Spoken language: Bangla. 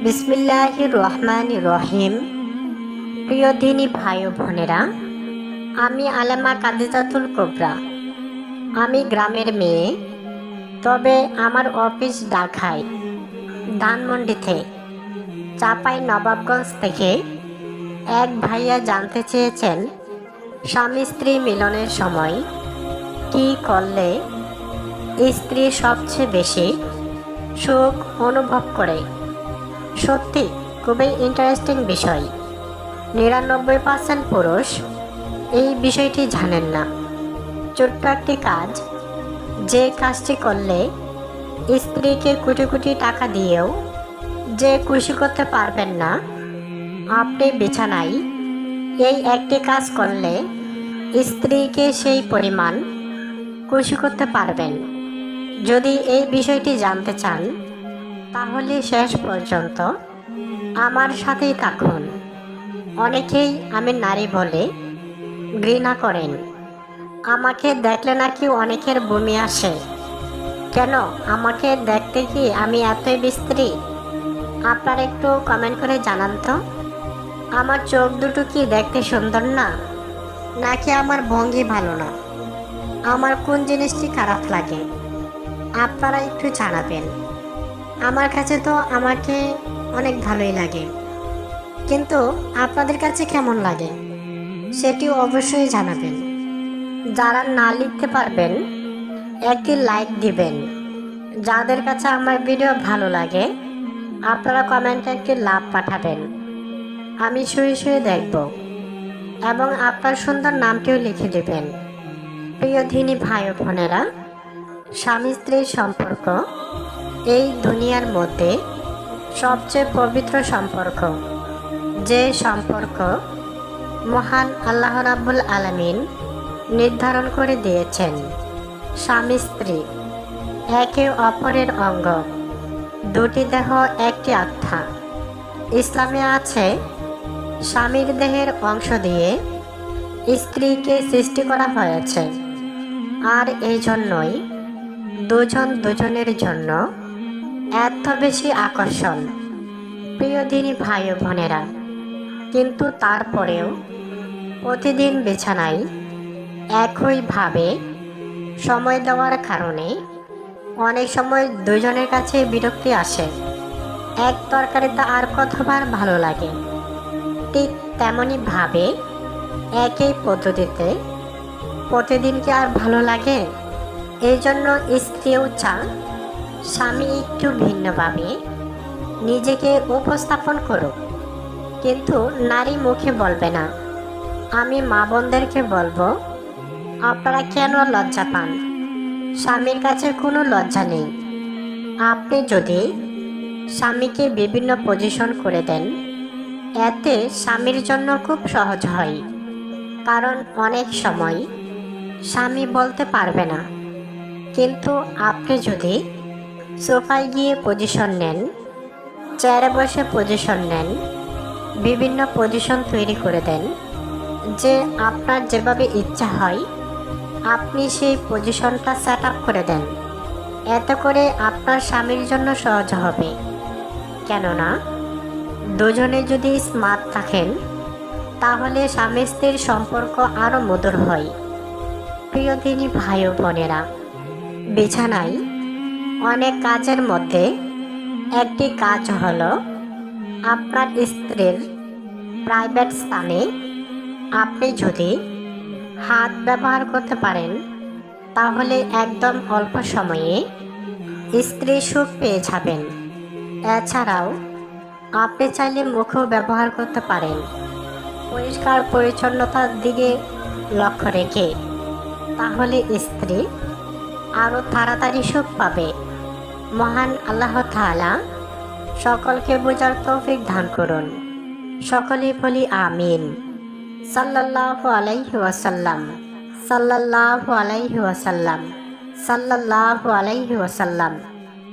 বিসমিল্লাহির রহমানির রহিম। প্রিয় দিনী ভাই ও বোনেরা, আমি আলেমা কাদিজাতুল কোবরা। আমি গ্রামের মেয়ে, তবে আমার অফিস ঢাকায় ধানমন্ডিতে। চাপাই নবাবগঞ্জ থেকে এক ভাইয়া জানতে চেয়েছেন স্বামী স্ত্রী মিলনের সময় কি করলে স্ত্রী সবচেয়ে বেশি সুখ অনুভব করে। সত্যি খুবই ইন্টারেস্টিং বিষয়। 99% পুরুষ এই বিষয়টি জানেন না। ছোট্ট একটি কাজ, যে কাজটি করলে স্ত্রীকে কোটি কোটি টাকা দিয়েও যে খুশি করতে পারবেন না, আপনি বিছানায় এই একটি কাজ করলে স্ত্রীকে সেই পরিমাণ খুশি করতে পারবেন। যদি এই বিষয়টি জানতে চান, তাহলে শেষ পর্যন্ত আমার সাথেই থাকুন। অনেকেই আমি নারী বলে ঘৃণা করেন। আমাকে দেখলে নাকি অনেকের বমি আসে। কেন? আমাকে দেখতে কি আমি এতই বিশ্রী? আপনারা একটু কমেন্ট করে জানান তো। আমার চোখ দুটো কি দেখতে সুন্দর না, নাকি আমার ভঙ্গি ভালো না? আমার কোন জিনিসটি খারাপ লাগে আপনারা একটু জানাবেন। আমার কাছে তো আমাকে অনেক ভালোই লাগে, কিন্তু আপনাদের কাছে কেমন লাগে সেটিও অবশ্যই জানাবেন। যারা না লিখতে পারবেন, একটি লাইক দিবেন। যাদের কাছে আমার ভিডিও ভালো লাগে, আপনারা কমেন্টে একটি লাভ পাঠাবেন। আমি শুয়ে শুয়ে দেখব এবং আপনার সুন্দর নামটিও লিখে দেবেন। প্রিয় দিনী ভাই ও বোনেরা, স্বামী স্ত্রীর সম্পর্ক এই দুনিয়ার মধ্যে সবচেয়ে পবিত্র সম্পর্ক। যে সম্পর্ক মহান আল্লাহ রাব্বুল আলামিন নির্ধারণ করে দিয়েছেন। স্বামী স্ত্রী একে অপরের অঙ্গ, দুটি দেহ একটি আত্মা। ইসলামে আছে, স্বামীর দেহের অংশ দিয়ে স্ত্রীকে সৃষ্টি করা হয়েছে, আর এই জন্যই দুজন দুজনের জন্য এত বেশি আকর্ষণ। প্রিয় দিনী ভাই ও বোনেরা, কিন্তু তারপরেও প্রতিদিন বিছানায় একইভাবে সময় দেওয়ার কারণে অনেক সময় দুজনের কাছে বিরক্তি আসে। এক তরকারিতে আর কতবার ভালো লাগে। ঠিক তেমনই ভাবে একই পদ্ধতিতে প্রতিদিন কি আর ভালো লাগে? এই জন্য স্ত্রীও চান স্বামী একটু ভিন্নভাবে নিজেকে উপস্থাপন করুক, কিন্তু নারী মুখে বলবে না। আমি মা বোনদেরকে বলবো, আপনারা কেন লজ্জা পান? স্বামীর কাছে কোনো লজ্জা নেই। আপনি যদি স্বামীকে বিভিন্ন পজিশন করে দেন, এতে স্বামীর জন্য খুব সহজ হয়। কারণ অনেক সময় স্বামী বলতে পারবে না, কিন্তু আপনি যদি সোফায় গিয়ে পজিশন নেন, চেয়ারে বসে পজিশন নেন, বিভিন্ন পজিশন তৈরি করে দেন, যে আপনার যেভাবে ইচ্ছা হয় আপনি সেই পজিশনটা সেট আপ করে দেন, এতে করে আপনার স্বামীর জন্য সহজ হবে। কেননা দুজনে যদি স্মার্ট থাকেন, তাহলে স্বামী স্ত্রীর সম্পর্ক আরও মধুর হয়। প্রিয় দিনী ভাই ও বোনেরা, বিছানায় অনেক কাজের মধ্যে একটি কাজ হলো আপনার স্ত্রীর প্রাইভেট স্থানে আপনি যদি হাত ব্যবহার করতে পারেন, তাহলে একদম অল্প সময়ে স্ত্রী সুখ পেয়ে যাবেন। এছাড়াও আপনি চাইলে মুখও ব্যবহার করতে পারেন, পরিষ্কার পরিচ্ছন্নতার দিকে লক্ষ্য রেখে। তাহলে স্ত্রী আরও তাড়াতাড়ি সুখ পাবে। মহান আল্লাহ তাআলা সকলকে বোঝার তৌফিক দান করুন। সকলেই বলি আমিন। সাল্লাল্লাহু আলাইহি ওয়াসাল্লাম, সাল্লাল্লাহু আলাইহি ওয়াসাল্লাম, সাল্লাল্লাহু আলাইহি ওয়াসাল্লাম।